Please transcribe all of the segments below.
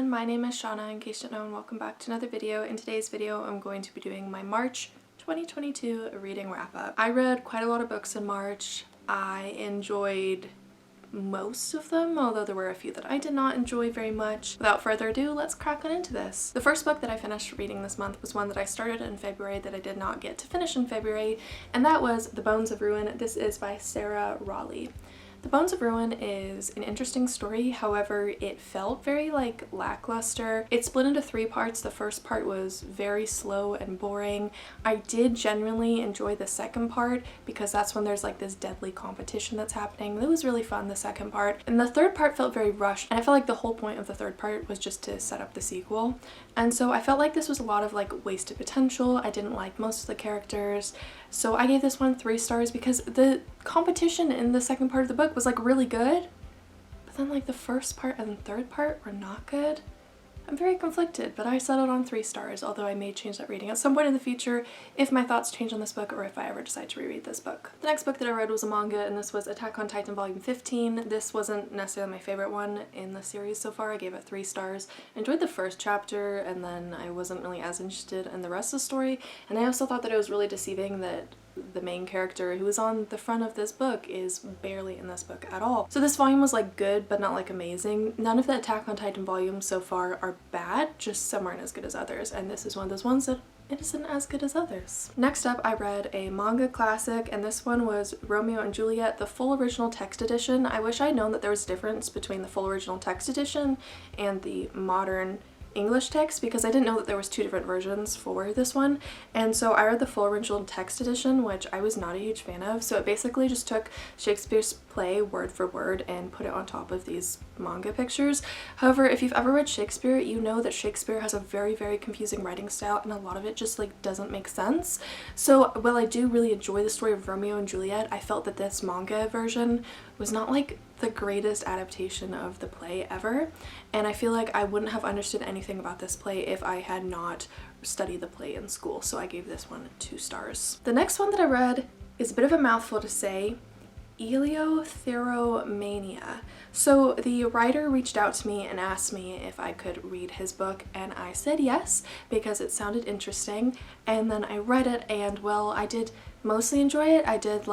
everyone, my name is Shauna, in case you don't know, and welcome back to another video. In today's video, I'm going to be doing my March 2022 reading wrap-up. I read quite a lot of books in March. I enjoyed most of them, although there were a few that I did not enjoy very much. Without further ado, let's crack on into this. The first book that I finished reading this month was one that I started in February that I did not get to finish in February, and that was The Bones of Ruin. This is by Sarah Raleigh. The Bones of Ruin is an interesting story, however, it felt very lackluster. It's split into 3 parts. The first part was very slow and boring. I did genuinely enjoy the second part because that's when there's this deadly competition that's happening. It was really fun, the second part. And the third part felt very rushed, and I felt like the whole point of the third part was just to set up the sequel. And so I felt like this was a lot of wasted potential. I didn't like most of the characters. So I gave this one 3 stars because the competition in the second part of the book was really good, but then the first part and the third part were not good. I'm very conflicted, but I settled on 3 stars, although I may change that rating at some point in the future if my thoughts change on this book or if I ever decide to reread this book. The next book that I read was a manga, and this was Attack on Titan Volume 15. This wasn't necessarily my favorite one in the series so far. I gave it 3 stars. I enjoyed the first chapter, and then I wasn't really as interested in the rest of the story, and I also thought that it was really deceiving that the main character who is on the front of this book is barely in this book at all. So this volume was good but not amazing. None of the Attack on Titan volumes so far are bad, just some aren't as good as others, and this is one of those ones that it isn't as good as others. Next up, I read a manga classic, and this one was Romeo and Juliet, the full original text edition. I wish I had known that there was a difference between the full original text edition and the modern English text, because I didn't know that there was 2 different versions for this one. And so I read the full original text edition, which I was not a huge fan of. So it basically just took Shakespeare's play word for word and put it on top of these manga pictures. However, if you've ever read Shakespeare, you know that Shakespeare has a very, very confusing writing style, and a lot of it just doesn't make sense. So while I do really enjoy the story of Romeo and Juliet, I felt that this manga version was not the greatest adaptation of the play ever, and I feel like I wouldn't have understood anything about this play if I had not studied the play in school, so I gave this one 2 stars. The next one that I read is a bit of a mouthful to say, Heliotheromania. So the writer reached out to me and asked me if I could read his book, and I said yes because it sounded interesting, and then I read it, and well, I did mostly enjoy it. I did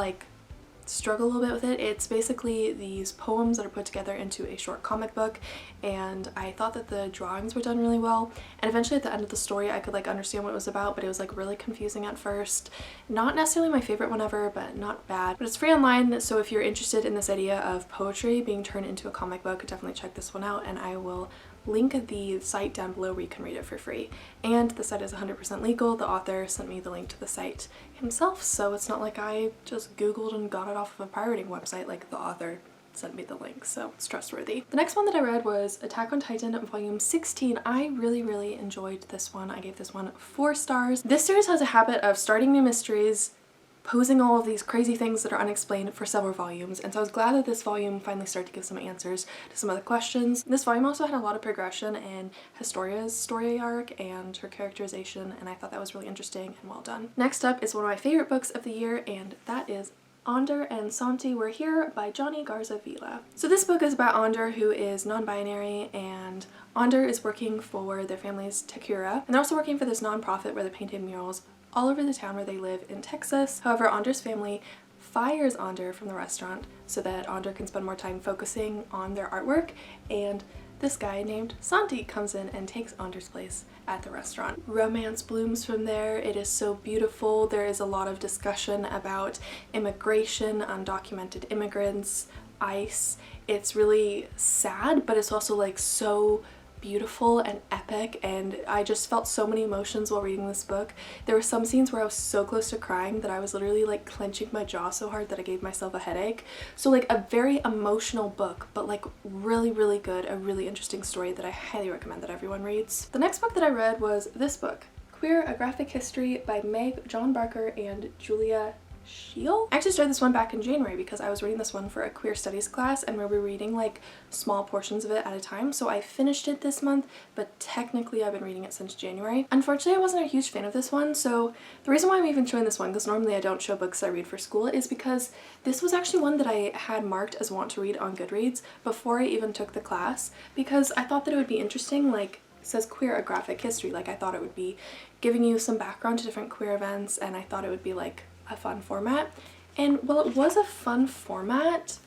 struggle a little bit with it. It's basically these poems that are put together into a short comic book, and I thought that the drawings were done really well, and eventually at the end of the story I could understand what it was about, but it was really confusing at first. Not necessarily my favorite one ever, but not bad. But it's free online, so if you're interested in this idea of poetry being turned into a comic book, definitely check this one out, and I will link the site down below where you can read it for free. And the site is 100% legal. The author sent me the link to the site himself, so it's not like I just googled and got it off of a pirating website. The author sent me the link, so it's trustworthy. The next one that I read was Attack on Titan Volume 16. I really, really enjoyed this one. I gave this one 4 stars. This series has a habit of starting new mysteries, posing all of these crazy things that are unexplained for several volumes, and so I was glad that this volume finally started to give some answers to some of the questions. This volume also had a lot of progression in Historia's story arc and her characterization, and I thought that was really interesting and well done. Next up is one of my favorite books of the year, and that is Ander and Santi Were Here by Johnny Garza Vila. So this book is about Ander, who is non-binary, and Ander is working for their family's Takura, and they're also working for this non-profit where they're painting murals all over the town where they live in Texas. However, Ander's family fires Ander from the restaurant so that Ander can spend more time focusing on their artwork, and this guy named Santi comes in and takes Ander's place at the restaurant. Romance blooms from there. It is so beautiful. There is a lot of discussion about immigration, undocumented immigrants, ICE. It's really sad, but it's also so beautiful and epic, and I just felt so many emotions while reading this book. There were some scenes where I was so close to crying that I was literally clenching my jaw so hard that I gave myself a headache. So a very emotional book, but really, really good, a really interesting story that I highly recommend that everyone reads. The next book that I read was this book, Queer: A Graphic History by Meg, John Barker, and Julia Shield. I actually started this one back in January because I was reading this one for a queer studies class and we were reading like small portions of it at a time. So I finished it this month, but technically I've been reading it since January. Unfortunately, I wasn't a huge fan of this one. So the reason why I'm even showing this one, because normally I don't show books I read for school, is because this was actually one that I had marked as want to read on Goodreads before I even took the class, because I thought that it would be interesting. Like, it says queer a graphic history. Like, I thought it would be giving you some background to different queer events, and I thought it would be like a fun format. And while it was a fun format,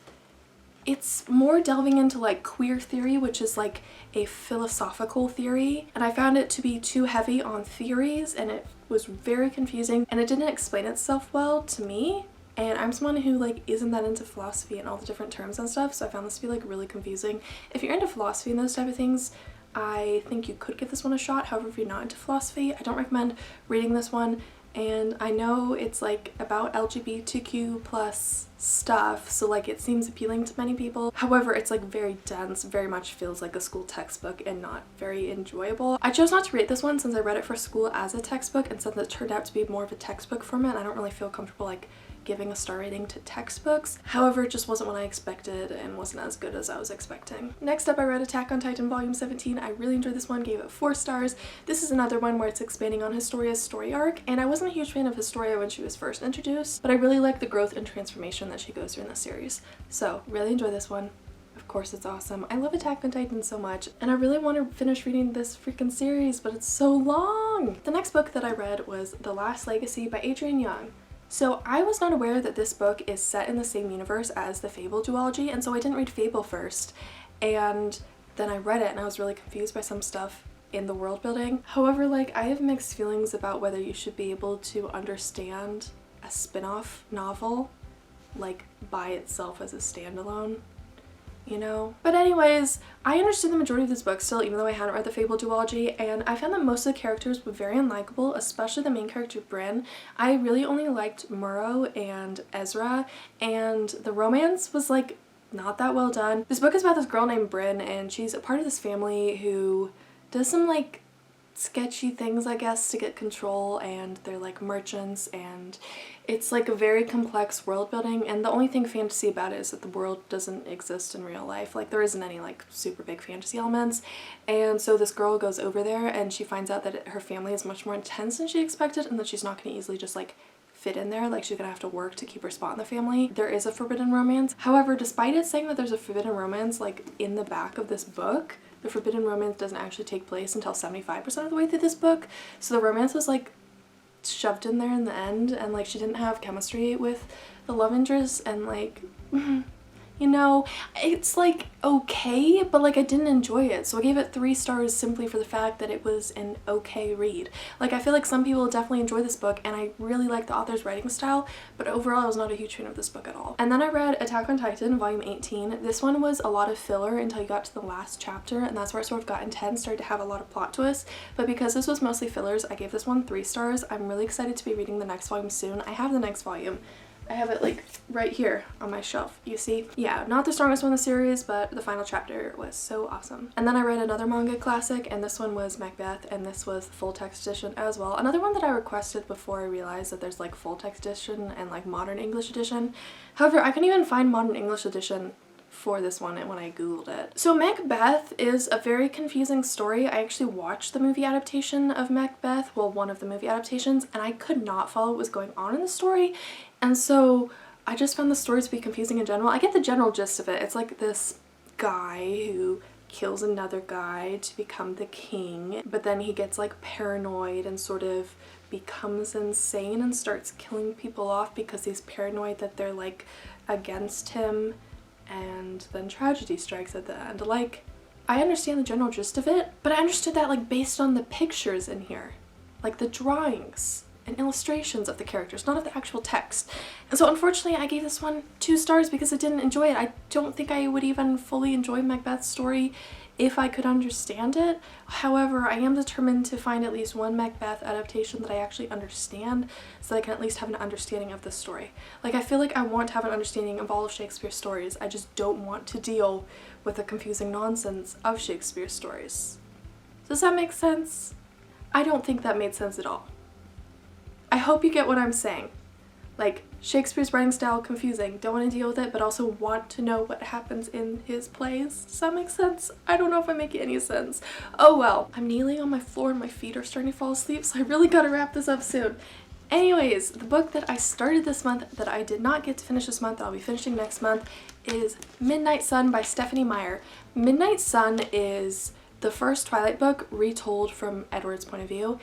it's more delving into like queer theory, which is like a philosophical theory, and I found it to be too heavy on theories and it was very confusing and it didn't explain itself well to me. And I'm someone who like isn't that into philosophy and all the different terms and stuff, so I found this to be like really confusing. If you're into philosophy and those type of things, I think you could give this one a shot. However, if you're not into philosophy, I don't recommend reading this one. And I know it's like about LGBTQ plus stuff, so like it seems appealing to many people. However, it's like very dense, very much feels like a school textbook and not very enjoyable. I chose not to read this one since I read it for school as a textbook, and since it turned out to be more of a textbook format, I don't really feel comfortable like giving a star rating to textbooks. However, it just wasn't what I expected and wasn't as good as I was expecting. Next up, I read Attack on Titan Volume 17. I really enjoyed this one, gave it 4 stars. This is another one where it's expanding on Historia's story arc, and I wasn't a huge fan of Historia when she was first introduced, but I really like the growth and transformation that she goes through in this series. So, really enjoy this one. Of course, it's awesome. I love Attack on Titan so much, and I really want to finish reading this freaking series, but it's so long! The next book that I read was The Last Legacy by Adrienne. So I was not aware that this book is set in the same universe as the Fable duology, and so I didn't read Fable first, and then I read it and I was really confused by some stuff in the world building. However, like, I have mixed feelings about whether you should be able to understand a spin-off novel like by itself as a standalone, you know? But anyways, I understood the majority of this book still, even though I hadn't read the Fable duology, and I found that most of the characters were very unlikable, especially the main character Brynn. I really only liked Muro and Ezra, and the romance was like not that well done. This book is about this girl named Brynn, and she's a part of this family who does some like sketchy things, I guess, to get control, and they're like merchants, and it's like a very complex world building, and the only thing fantasy about it is that the world doesn't exist in real life. Like, there isn't any like super big fantasy elements, and so this girl goes over there and she finds out that her family is much more intense than she expected, and that she's not going to easily just like fit in there. Like, she's gonna have to work to keep her spot in the family. There is a forbidden romance. However, despite it saying that there's a forbidden romance like in the back of this book, the forbidden romance doesn't actually take place until 75% of the way through this book. So the romance was like shoved in there in the end, and like she didn't have chemistry with the love interest, and like you know, it's like okay, but like I didn't enjoy it, so I gave it 3 stars simply for the fact that it was an okay read. Like, I feel like some people definitely enjoy this book, and I really like the author's writing style, but overall I was not a huge fan of this book at all. And then I read Attack on Titan Volume 18. This one was a lot of filler until you got to the last chapter, and that's where it sort of got intense, started to have a lot of plot twists, but because this was mostly fillers, I gave this one 3 stars. I'm really excited to be reading the next volume soon. I have the next volume. I have it like right here on my shelf, you see? Yeah, not the strongest one in the series, but the final chapter was so awesome. And then I read another manga classic, and this one was Macbeth, and this was the full text edition as well. Another one that I requested before I realized that there's like full text edition and like modern English edition. However, I couldn't even find modern English edition for this one when I googled it. So Macbeth is a very confusing story. I actually watched the movie adaptation of Macbeth, well, one of the movie adaptations, and I could not follow what was going on in the story, and so I just found the story to be confusing in general. I get the general gist of it. It's like this guy who kills another guy to become the king, but then he gets like paranoid and sort of becomes insane and starts killing people off because he's paranoid that they're like against him, and then tragedy strikes at the end. Like, I understand the general gist of it, but I understood that like based on the pictures in here, like the drawings and illustrations of the characters, not of the actual text. And so unfortunately I gave this one 2 stars because I didn't enjoy it. I don't think I would even fully enjoy Macbeth's story if I could understand it. However, I am determined to find at least one Macbeth adaptation that I actually understand, so that I can at least have an understanding of the story. Like, I feel like I want to have an understanding of all of Shakespeare's stories. I just don't want to deal with the confusing nonsense of Shakespeare's stories. Does that make sense? I don't think that made sense at all. I hope you get what I'm saying. Like, Shakespeare's writing style, confusing. Don't want to deal with it, but also want to know what happens in his plays. Does that make sense? I don't know if I'm making any sense. Oh well. I'm kneeling on my floor and my feet are starting to fall asleep, so I really gotta wrap this up soon. Anyways, the book that I started this month that I did not get to finish this month, that I'll be finishing next month, is Midnight Sun by Stephanie Meyer. Midnight Sun is the first Twilight book retold from Edward's point of view,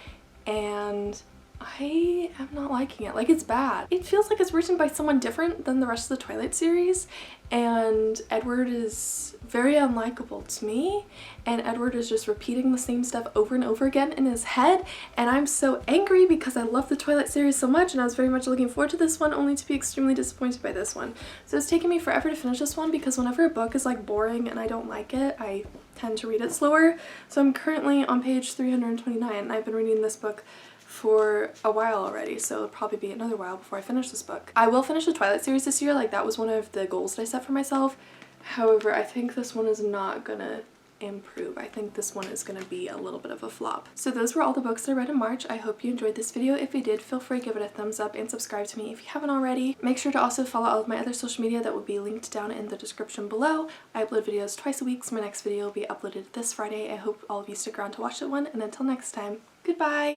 and I am not liking it. Like, it's bad. It feels like it's written by someone different than the rest of the Twilight series, and Edward is very unlikable to me, and Edward is just repeating the same stuff over and over again in his head, and I'm so angry because I love the Twilight series so much and I was very much looking forward to this one, only to be extremely disappointed by this one. So it's taken me forever to finish this one because whenever a book is like boring and I don't like it, I tend to read it slower. So I'm currently on page 329 and I've been reading this book for a while already, so it'll probably be another while before I finish this book. I will finish the Twilight series this year, like that was one of the goals that I set for myself. However, I think this one is not gonna improve. I think this one is gonna be a little bit of a flop. So those were all the books that I read in March. I hope you enjoyed this video. If you did, feel free to give it a thumbs up and subscribe to me if you haven't already. Make sure to also follow all of my other social media that will be linked down in the description below. I upload videos twice a week, so my next video will be uploaded this Friday. I hope all of you stick around to watch that one, and until next time, goodbye!